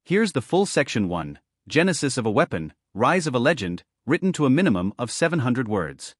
Here's the full section 1, Genesis of a Weapon, Rise of a Legend, written to a minimum of 700 words.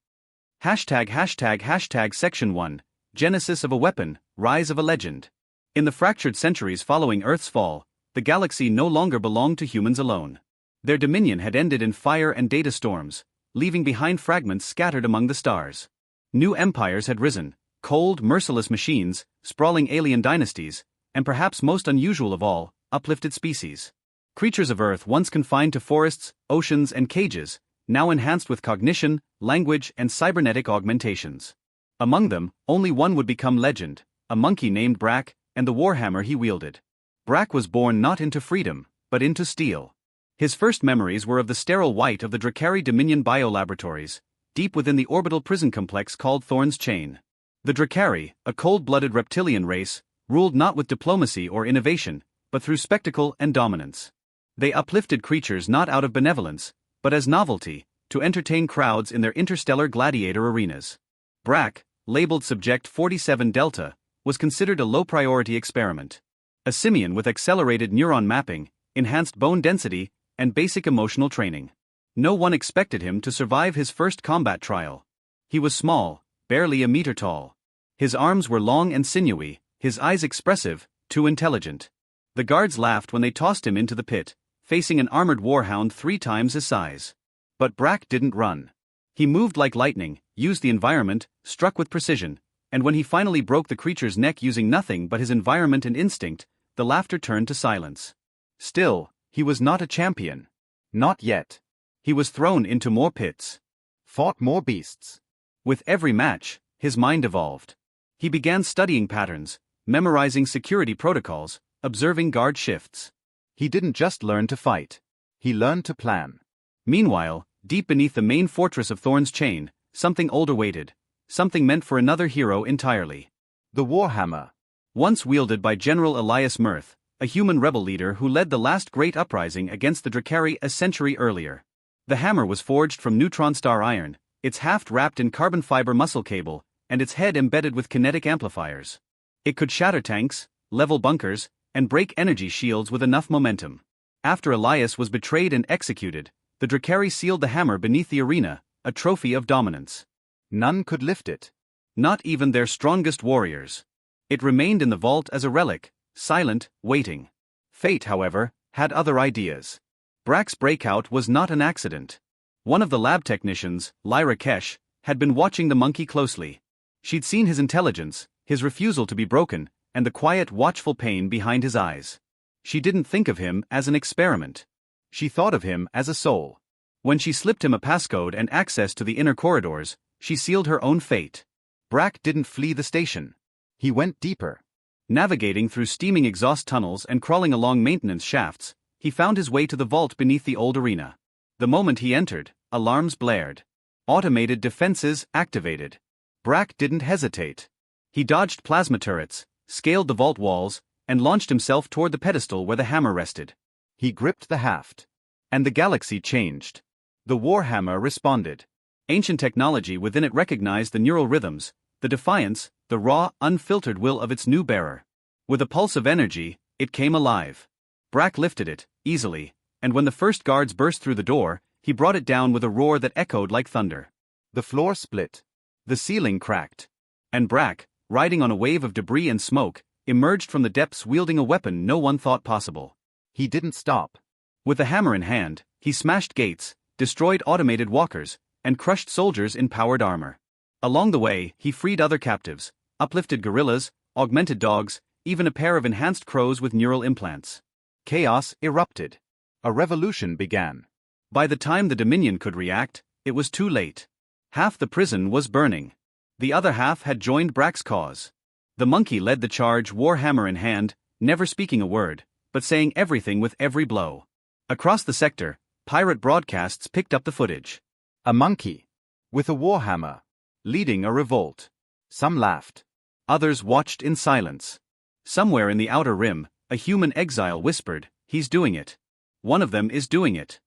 #### Section 1, Genesis of a Weapon, Rise of a Legend. In the fractured centuries following Earth's fall, the galaxy no longer belonged to humans alone. Their dominion had ended in fire and data storms, leaving behind fragments scattered among the stars. New empires had risen, cold, merciless machines, sprawling alien dynasties, and perhaps most unusual of all, uplifted species. Creatures of Earth once confined to forests, oceans, and cages, now enhanced with cognition, language, and cybernetic augmentations. Among them, only one would become legend, a monkey named Brack, and the warhammer he wielded. Brack was born not into freedom, but into steel. His first memories were of the sterile white of the Drakari Dominion biolaboratories, deep within the orbital prison complex called Thorn's Chain. The Drakari, a cold-blooded reptilian race, ruled not with diplomacy or innovation, but through spectacle and dominance. They uplifted creatures not out of benevolence, but as novelty, to entertain crowds in their interstellar gladiator arenas. Brack, labeled Subject 47 Delta, was considered a low-priority experiment. A simian with accelerated neuron mapping, enhanced bone density, and basic emotional training. No one expected him to survive his first combat trial. He was small, barely a meter tall. His arms were long and sinewy, his eyes expressive, too intelligent. The guards laughed when they tossed him into the pit, facing an armored warhound 3 times his size. But Brack didn't run. He moved like lightning, used the environment, struck with precision, and when he finally broke the creature's neck using nothing but his environment and instinct, the laughter turned to silence. Still, he was not a champion. Not yet. He was thrown into more pits. Fought more beasts. With every match, his mind evolved. He began studying patterns, memorizing security protocols, observing guard shifts. He didn't just learn to fight. He learned to plan. Meanwhile, deep beneath the main fortress of Thorn's Chain, something older waited, something meant for another hero entirely. The Warhammer. Once wielded by General Elias Mirth, a human rebel leader who led the last great uprising against the Drakari a century earlier. The hammer was forged from neutron star iron, its haft wrapped in carbon fiber muscle cable, and its head embedded with kinetic amplifiers. It could shatter tanks, level bunkers, and break energy shields with enough momentum. After Elias was betrayed and executed, the Drakari sealed the hammer beneath the arena, a trophy of dominance. None could lift it. Not even their strongest warriors. It remained in the vault as a relic, silent, waiting. Fate, however, had other ideas. Brack's breakout was not an accident. One of the lab technicians, Lyra Kesh, had been watching the monkey closely. She'd seen his intelligence, his refusal to be broken, and the quiet, watchful pain behind his eyes. She didn't think of him as an experiment. She thought of him as a soul. When she slipped him a passcode and access to the inner corridors, she sealed her own fate. Brack didn't flee the station. He went deeper. Navigating through steaming exhaust tunnels and crawling along maintenance shafts, he found his way to the vault beneath the old arena. The moment he entered, alarms blared. Automated defenses activated. Brack didn't hesitate. He dodged plasma turrets, scaled the vault walls, and launched himself toward the pedestal where the hammer rested. He gripped the haft. And the galaxy changed. The Warhammer responded. Ancient technology within it recognized the neural rhythms, the defiance, the raw, unfiltered will of its new bearer. With a pulse of energy, it came alive. Brack lifted it, easily, and when the first guards burst through the door, he brought it down with a roar that echoed like thunder. The floor split. The ceiling cracked. And Brack, riding on a wave of debris and smoke, emerged from the depths wielding a weapon no one thought possible. He didn't stop. With the hammer in hand, he smashed gates, destroyed automated walkers, and crushed soldiers in powered armor. Along the way, he freed other captives, uplifted gorillas, augmented dogs, even a pair of enhanced crows with neural implants. Chaos erupted. A revolution began. By the time the Dominion could react, it was too late. Half the prison was burning. The other half had joined Brack's cause. The monkey led the charge, warhammer in hand, never speaking a word, but saying everything with every blow. Across the sector, pirate broadcasts picked up the footage. A monkey. With a warhammer. Leading a revolt. Some laughed. Others watched in silence. Somewhere in the outer rim, a human exile whispered, "He's doing it. One of them is doing it."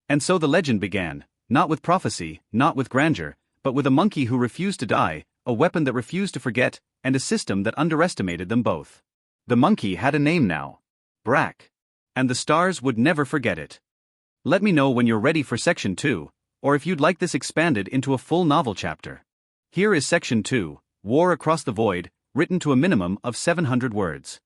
And so the legend began, not with prophecy, not with grandeur, but with a monkey who refused to die, a weapon that refused to forget, and a system that underestimated them both. The monkey had a name now. Brack. and the stars would never forget it. Let me know when you're ready for Section 2, or if you'd like this expanded into a full novel chapter. Here is Section 2, War Across the Void, written to a minimum of 700 words.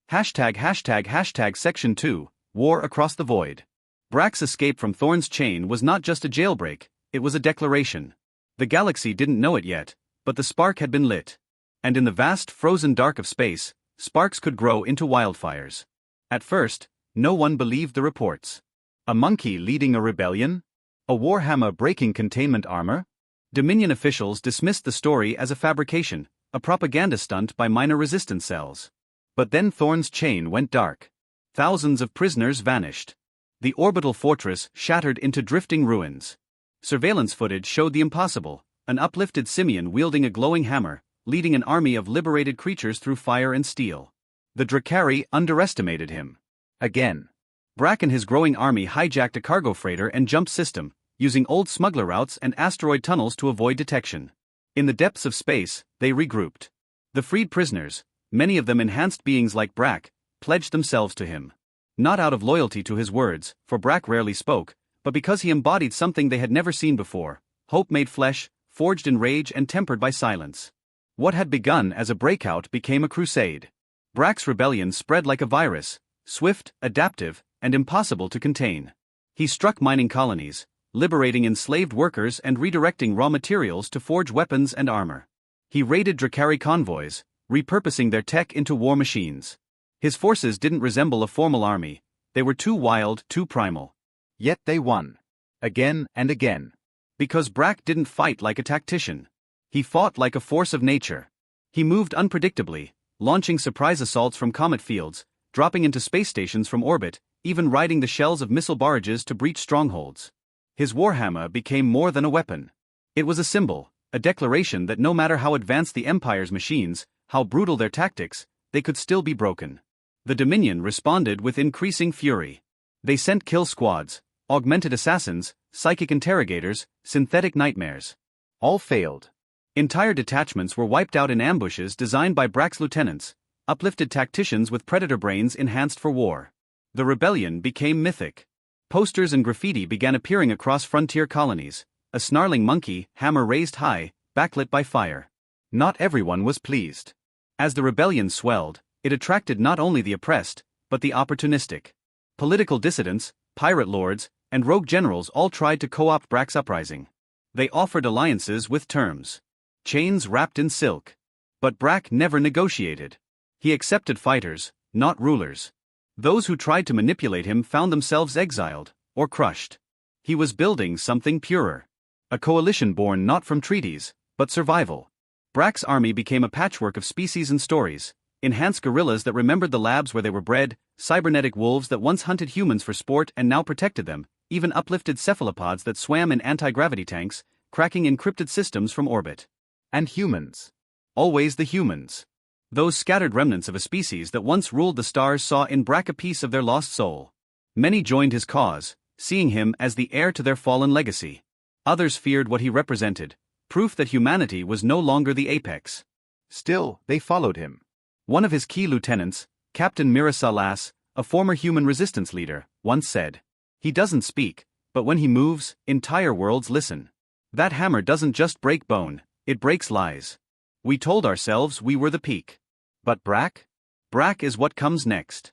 #### Section 2, War Across the Void. Brack's escape from Thorn's chain was not just a jailbreak, it was a declaration. The galaxy didn't know it yet, but the spark had been lit. And in the vast frozen dark of space, sparks could grow into wildfires. At first, no one believed the reports. A monkey leading a rebellion? A Warhammer breaking containment armor? Dominion officials dismissed the story as a fabrication, a propaganda stunt by minor resistance cells. But then Thorn's chain went dark. Thousands of prisoners vanished. The orbital fortress shattered into drifting ruins. Surveillance footage showed the impossible, an uplifted simian wielding a glowing hammer, leading an army of liberated creatures through fire and steel. The Drakari underestimated him. Again. Brack and his growing army hijacked a cargo freighter and jump system, using old smuggler routes and asteroid tunnels to avoid detection. In the depths of space, they regrouped. The freed prisoners, many of them enhanced beings like Brack, pledged themselves to him. Not out of loyalty to his words, for Brack rarely spoke, but because he embodied something they had never seen before, hope made flesh, forged in rage and tempered by silence. What had begun as a breakout became a crusade. Brack's rebellion spread like a virus, swift, adaptive, and impossible to contain. He struck mining colonies, liberating enslaved workers and redirecting raw materials to forge weapons and armor. He raided Drakari convoys, repurposing their tech into war machines. His forces didn't resemble a formal army, they were too wild, too primal. Yet they won. Again and again. Because Brack didn't fight like a tactician. He fought like a force of nature. He moved unpredictably, launching surprise assaults from comet fields, dropping into space stations from orbit, even riding the shells of missile barrages to breach strongholds. His Warhammer became more than a weapon. It was a symbol, a declaration that no matter how advanced the Empire's machines, how brutal their tactics, they could still be broken. The Dominion responded with increasing fury. They sent kill squads, augmented assassins, psychic interrogators, synthetic nightmares. All failed. Entire detachments were wiped out in ambushes designed by Brack's lieutenants, uplifted tacticians with predator brains enhanced for war. The rebellion became mythic. Posters and graffiti began appearing across frontier colonies, a snarling monkey, hammer raised high, backlit by fire. Not everyone was pleased. As the rebellion swelled, it attracted not only the oppressed, but the opportunistic. Political dissidents, pirate lords, and rogue generals all tried to co-opt Brack's uprising. They offered alliances with terms. Chains wrapped in silk. But Brack never negotiated. He accepted fighters, not rulers. Those who tried to manipulate him found themselves exiled, or crushed. He was building something purer. A coalition born not from treaties, but survival. Brack's army became a patchwork of species and stories, enhanced gorillas that remembered the labs where they were bred, cybernetic wolves that once hunted humans for sport and now protected them, even uplifted cephalopods that swam in anti-gravity tanks, cracking encrypted systems from orbit. And humans. Always the humans. Those scattered remnants of a species that once ruled the stars saw in Brack a piece of their lost soul. Many joined his cause, seeing him as the heir to their fallen legacy. Others feared what he represented, proof that humanity was no longer the apex. Still, they followed him. One of his key lieutenants, Captain Mira Salas, a former human resistance leader, once said, "He doesn't speak, but when he moves, entire worlds listen. That hammer doesn't just break bone, it breaks lies. We told ourselves we were the peak. But Brack? Brack is what comes next."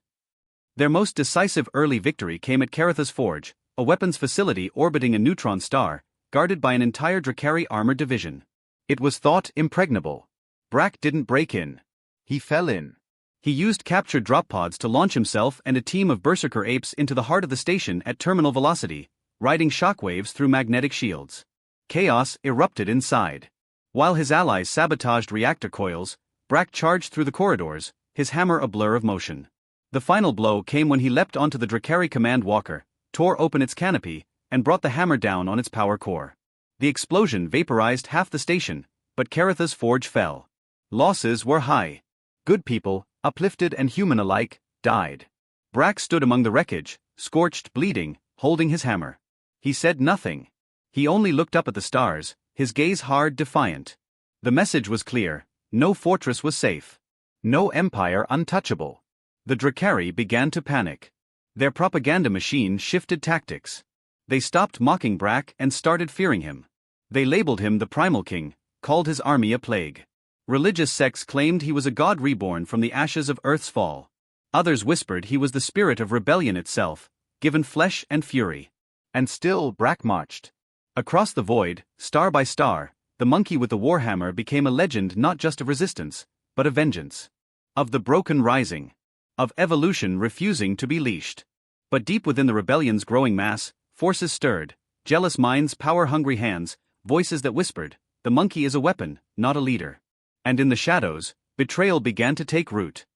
Their most decisive early victory came at Caratha's Forge, a weapons facility orbiting a neutron star, guarded by an entire Drakari armored division. It was thought impregnable. Brack didn't break in. He fell in. He used captured drop pods to launch himself and a team of berserker apes into the heart of the station at terminal velocity, riding shockwaves through magnetic shields. Chaos erupted inside. While his allies sabotaged reactor coils, Brack charged through the corridors, his hammer a blur of motion. The final blow came when he leapt onto the Drakari command walker, tore open its canopy, and brought the hammer down on its power core. The explosion vaporized half the station, but Caratha's Forge fell. Losses were high. Good people, uplifted and human alike, died. Brack stood among the wreckage, scorched, bleeding, holding his hammer. He said nothing. He only looked up at the stars, his gaze hard, defiant. The message was clear: no fortress was safe. No empire untouchable. The Drakari began to panic. Their propaganda machine shifted tactics. They stopped mocking Brack and started fearing him. They labeled him the Primal King, called his army a plague. Religious sects claimed he was a god reborn from the ashes of Earth's fall. Others whispered he was the spirit of rebellion itself, given flesh and fury. And still Brack marched. Across the void, star by star, the monkey with the Warhammer became a legend not just of resistance, but of vengeance. Of the broken rising. Of evolution refusing to be leashed. But deep within the rebellion's growing mass, forces stirred, jealous minds, power-hungry hands, voices that whispered, the monkey is a weapon, not a leader. And in the shadows, betrayal began to take root.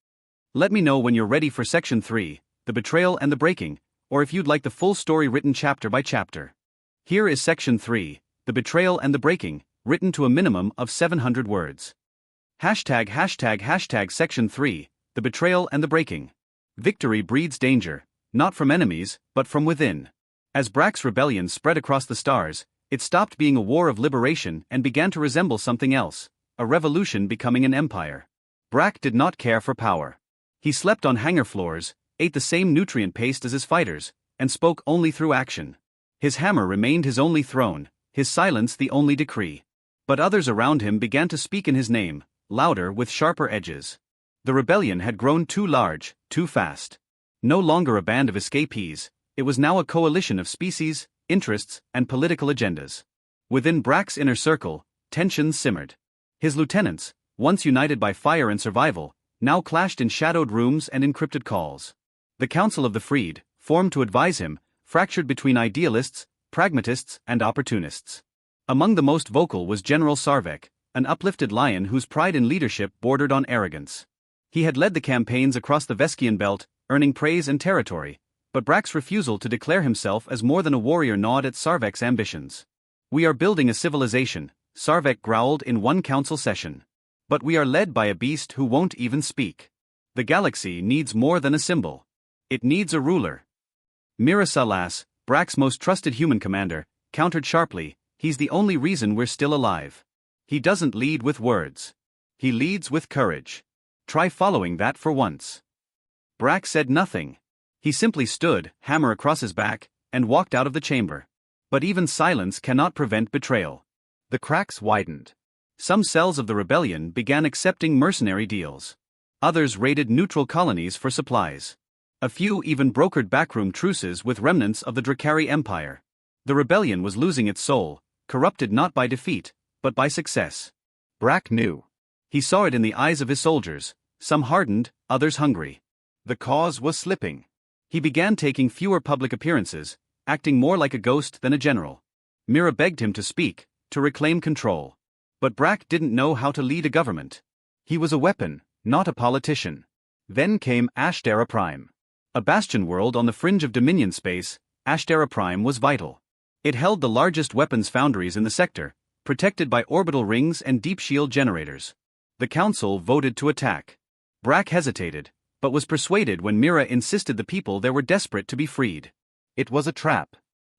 Let me know when you're ready for Section 3, The Betrayal and the Breaking, or if you'd like the full story written chapter by chapter. Here is Section 3, The Betrayal and the Breaking, written to a minimum of 700 words. #### Section 3, The Betrayal and the Breaking. Victory breeds danger, not from enemies, but from within. As Brack's rebellion spread across the stars, it stopped being a war of liberation and began to resemble something else, a revolution becoming an empire. Brack did not care for power. He slept on hangar floors, ate the same nutrient paste as his fighters, and spoke only through action. His hammer remained his only throne, his silence the only decree. But others around him began to speak in his name, louder with sharper edges. The rebellion had grown too large, too fast. No longer a band of escapees, it was now a coalition of species, interests, and political agendas. Within Brack's inner circle, tensions simmered. His lieutenants, once united by fire and survival, now clashed in shadowed rooms and encrypted calls. The Council of the Freed, formed to advise him, fractured between idealists, pragmatists, and opportunists. Among the most vocal was General Sarvek, an uplifted lion whose pride in leadership bordered on arrogance. He had led the campaigns across the Veskian belt, earning praise and territory, but Brack's refusal to declare himself as more than a warrior gnawed at Sarvek's ambitions. "We are building a civilization," Sarvek growled in one council session. "But we are led by a beast who won't even speak. The galaxy needs more than a symbol. It needs a ruler." Mira Salas, Brack's most trusted human commander, countered sharply, "He's the only reason we're still alive. He doesn't lead with words. He leads with courage. Try following that for once." Brack said nothing. He simply stood, hammer across his back, and walked out of the chamber. But even silence cannot prevent betrayal. The cracks widened. Some cells of the rebellion began accepting mercenary deals. Others raided neutral colonies for supplies. A few even brokered backroom truces with remnants of the Drakari Empire. The rebellion was losing its soul, corrupted not by defeat, but by success. Brack knew. He saw it in the eyes of his soldiers, some hardened, others hungry. The cause was slipping. He began taking fewer public appearances, acting more like a ghost than a general. Mira begged him to speak, to reclaim control. But Brack didn't know how to lead a government. He was a weapon, not a politician. Then came Ashtara Prime. A bastion world on the fringe of Dominion space, Ashtara Prime was vital. It held the largest weapons foundries in the sector, protected by orbital rings and deep shield generators. The council voted to attack. Brack hesitated, but was persuaded when Mira insisted the people there were desperate to be freed. It was a trap.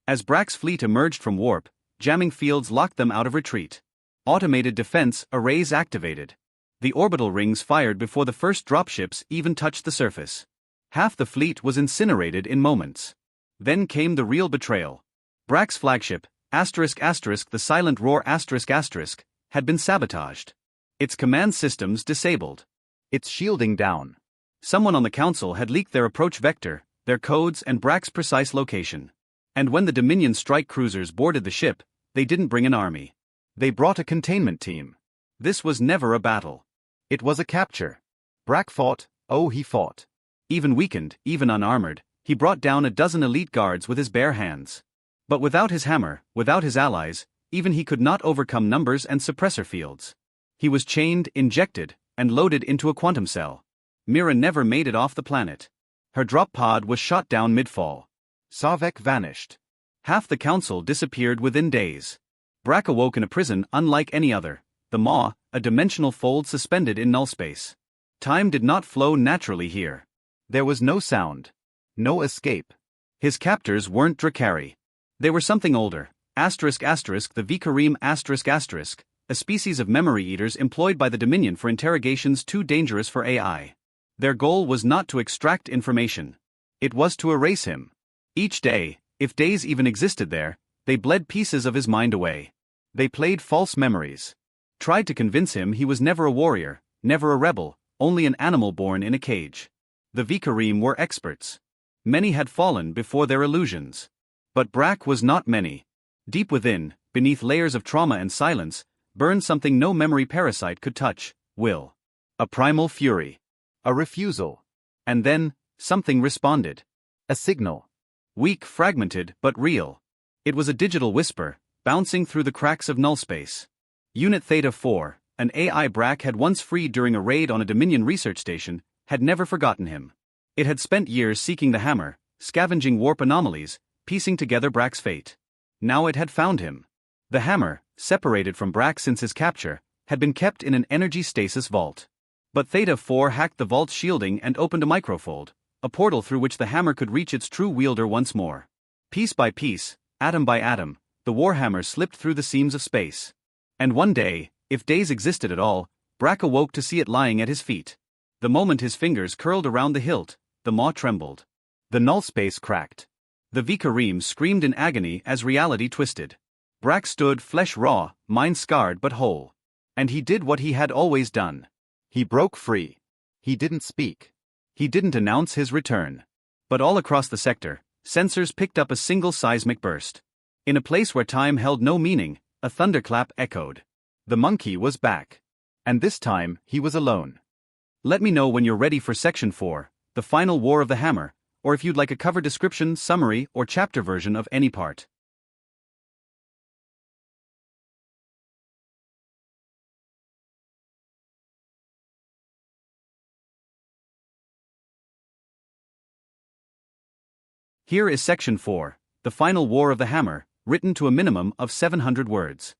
As Brack's fleet emerged from warp, jamming fields locked them out of retreat. Automated defense arrays activated. The orbital rings fired before the first dropships even touched the surface. Half the fleet was incinerated in moments. Then came the real betrayal. Brack's flagship, the Silent Roar had been sabotaged. Its command systems disabled. Its shielding down. Someone on the council had leaked their approach vector, their codes and Brack's precise location. And when the Dominion strike cruisers boarded the ship, they didn't bring an army. They brought a containment team. This was never a battle. It was a capture. Brack fought, oh he fought. Even weakened, even unarmored, he brought down a dozen elite guards with his bare hands. But without his hammer, without his allies, even he could not overcome numbers and suppressor fields. He was chained, injected, and loaded into a quantum cell. Mira never made it off the planet. Her drop pod was shot down mid-fall. Sarvek vanished. Half the council disappeared within days. Brack awoke in a prison unlike any other, the Maw, a dimensional fold suspended in null space. Time did not flow naturally here. There was no sound. No escape. His captors weren't Drakari. They were something older, the Vikarim ***, a species of memory eaters employed by the Dominion for interrogations too dangerous for AI. Their goal was not to extract information. It was to erase him. Each day, if days even existed there, they bled pieces of his mind away. They played false memories. Tried to convince him he was never a warrior, never a rebel, only an animal born in a cage. The Vikarim were experts. Many had fallen before their illusions. But Brack was not many. Deep within, beneath layers of trauma and silence, burned something no memory parasite could touch: will. A primal fury. A refusal. And then, something responded. A signal. Weak, fragmented, but real. It was a digital whisper, bouncing through the cracks of nullspace. Unit Theta 4, an AI Brack had once freed during a raid on a Dominion research station, had never forgotten him. It had spent years seeking the hammer, scavenging warp anomalies, piecing together Brack's fate. Now it had found him. The hammer, separated from Brack since his capture, had been kept in an energy stasis vault. But Theta 4 hacked the vault's shielding and opened a microfold, a portal through which the hammer could reach its true wielder once more. Piece by piece, atom by atom, the Warhammer slipped through the seams of space. And one day, if days existed at all, Brack awoke to see it lying at his feet. The moment his fingers curled around the hilt, the maw trembled. The null space cracked. The Vikarim screamed in agony as reality twisted. Brack stood flesh raw, mind scarred but whole. And he did what he had always done. He broke free. He didn't speak. He didn't announce his return. But all across the sector, sensors picked up a single seismic burst. In a place where time held no meaning, a thunderclap echoed. The monkey was back. And this time, he was alone. Let me know when you're ready for Section 4, the final war of the hammer, or if you'd like a cover description, summary, or chapter version of any part. Here is Section 4, the final war of the hammer, written to a minimum of 700 words.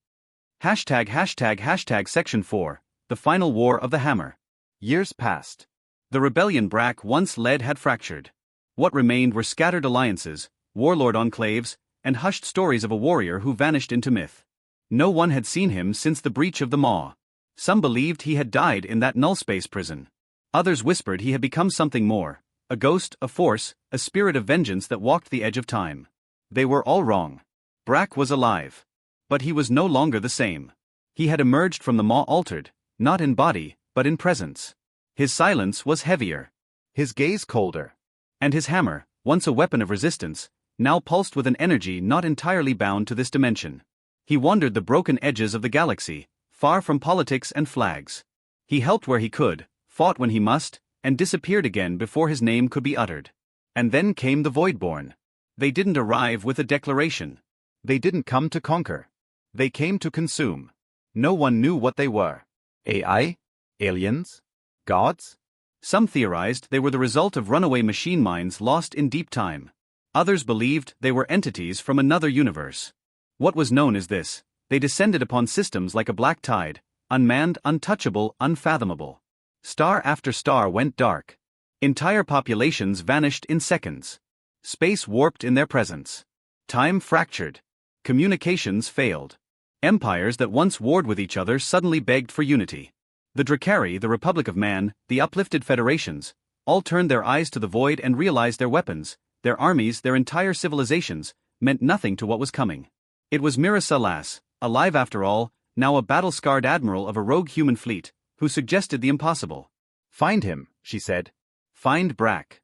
#### Section 4, the final war of the hammer. Years passed. The rebellion Brack once led had fractured. What remained were scattered alliances, warlord enclaves, and hushed stories of a warrior who vanished into myth. No one had seen him since the breach of the maw. Some believed he had died in that nullspace prison. Others whispered he had become something more, a ghost, a force, a spirit of vengeance that walked the edge of time. They were all wrong. Brack was alive. But he was no longer the same. He had emerged from the maw altered, not in body, but in presence. His silence was heavier. His gaze colder. And his hammer, once a weapon of resistance, now pulsed with an energy not entirely bound to this dimension. He wandered the broken edges of the galaxy, far from politics and flags. He helped where he could, fought when he must, and disappeared again before his name could be uttered. And then came the Voidborn. They didn't arrive with a declaration. They didn't come to conquer. They came to consume. No one knew what they were. AI? Aliens? Gods? Some theorized they were the result of runaway machine minds lost in deep time. Others believed they were entities from another universe. What was known as this: they descended upon systems like a black tide, unmanned, untouchable, unfathomable. Star after star went dark. Entire populations vanished in seconds. Space warped in their presence. Time fractured. Communications failed. Empires that once warred with each other suddenly begged for unity. The Drakari, the Republic of Man, the uplifted federations, all turned their eyes to the void and realized their weapons, their armies, their entire civilizations, meant nothing to what was coming. It was Mira Salas, alive after all, now a battle-scarred admiral of a rogue human fleet, who suggested the impossible. "Find him," she said. "Find Brack."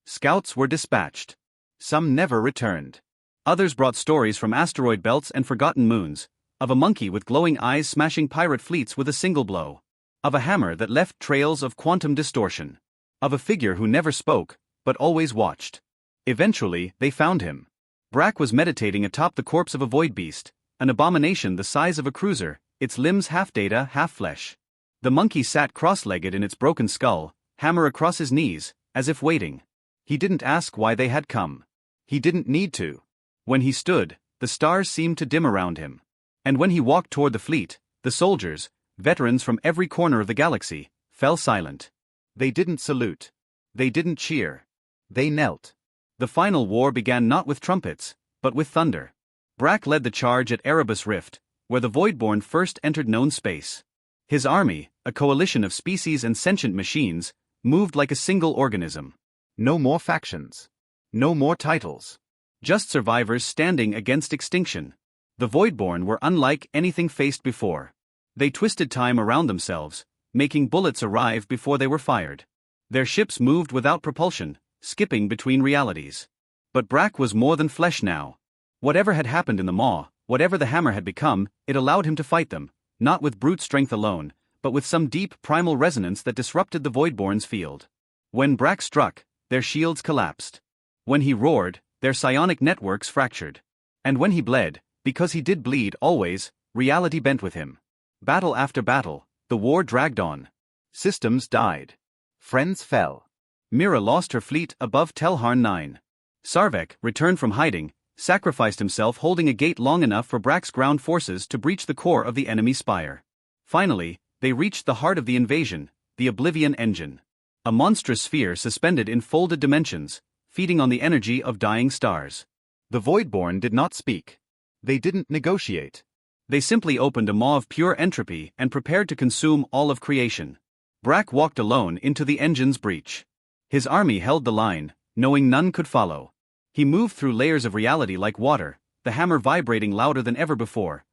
Scouts were dispatched. Some never returned. Others brought stories from asteroid belts and forgotten moons, of a monkey with glowing eyes smashing pirate fleets with a single blow, of a hammer that left trails of quantum distortion, of a figure who never spoke, but always watched. Eventually, they found him. Brack was meditating atop the corpse of a void beast, an abomination the size of a cruiser, its limbs half data, half flesh. The monkey sat cross-legged in its broken skull, hammer across his knees, as if waiting. He didn't ask why they had come. He didn't need to. When he stood, the stars seemed to dim around him. And when he walked toward the fleet, the soldiers, veterans from every corner of the galaxy, fell silent. They didn't salute. They didn't cheer. They knelt. The final war began not with trumpets, but with thunder. Brack led the charge at Erebus Rift, where the Voidborn first entered known space. His army, a coalition of species and sentient machines, moved like a single organism. No more factions. No more titles. Just survivors standing against extinction. The Voidborn were unlike anything faced before. They twisted time around themselves, making bullets arrive before they were fired. Their ships moved without propulsion, skipping between realities. But Brack was more than flesh now. Whatever had happened in the Maw, whatever the hammer had become, it allowed him to fight them, not with brute strength alone, but with some deep primal resonance that disrupted the Voidborn's field. When Brack struck, their shields collapsed. When he roared, their psionic networks fractured. And when he bled, because he did bleed always, reality bent with him. Battle after battle, the war dragged on. Systems died. Friends fell. Mira lost her fleet above Telharn 9. Sarvek, returned from hiding, sacrificed himself holding a gate long enough for Brack's ground forces to breach the core of the enemy spire. Finally, they reached the heart of the invasion, the Oblivion Engine. A monstrous sphere suspended in folded dimensions, feeding on the energy of dying stars. The Voidborn did not speak. They didn't negotiate. They simply opened a maw of pure entropy and prepared to consume all of creation. Brack walked alone into the engine's breach. His army held the line, knowing none could follow. He moved through layers of reality like water, the hammer vibrating louder than ever before.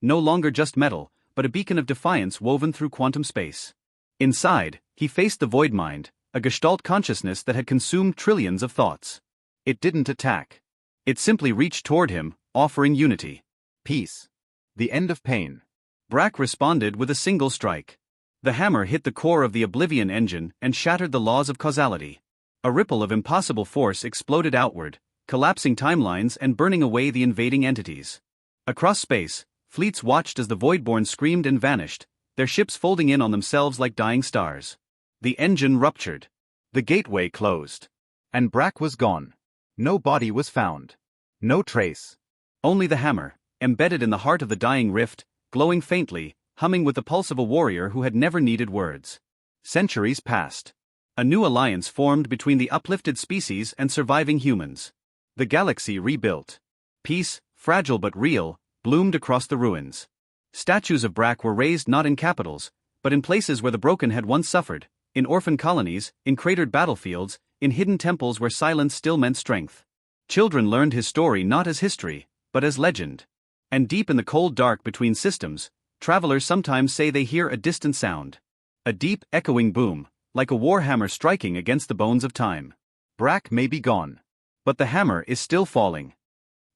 No longer just metal, but a beacon of defiance woven through quantum space. Inside, he faced the void mind, a gestalt consciousness that had consumed trillions of thoughts. It didn't attack. It simply reached toward him, offering unity. Peace. The end of pain. Brack responded with a single strike. The hammer hit the core of the Oblivion Engine and shattered the laws of causality. A ripple of impossible force exploded outward, collapsing timelines and burning away the invading entities. Across space, fleets watched as the Voidborn screamed and vanished, their ships folding in on themselves like dying stars. The engine ruptured. The gateway closed. And Brack was gone. No body was found. No trace. Only the hammer, embedded in the heart of the dying rift, glowing faintly, humming with the pulse of a warrior who had never needed words. Centuries passed. A new alliance formed between the uplifted species and surviving humans. The galaxy rebuilt. Peace, fragile but real, bloomed across the ruins. Statues of Brack were raised not in capitals, but in places where the broken had once suffered, in orphan colonies, in cratered battlefields, in hidden temples where silence still meant strength. Children learned his story not as history, but as legend. And deep in the cold dark between systems, travelers sometimes say they hear a distant sound. A deep, echoing boom, like a warhammer striking against the bones of time. Brack may be gone. But the hammer is still falling.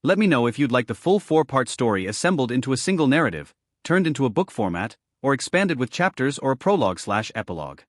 Let me know if you'd like the full 4-part story assembled into a single narrative, turned into a book format, or expanded with chapters or a prologue/epilogue.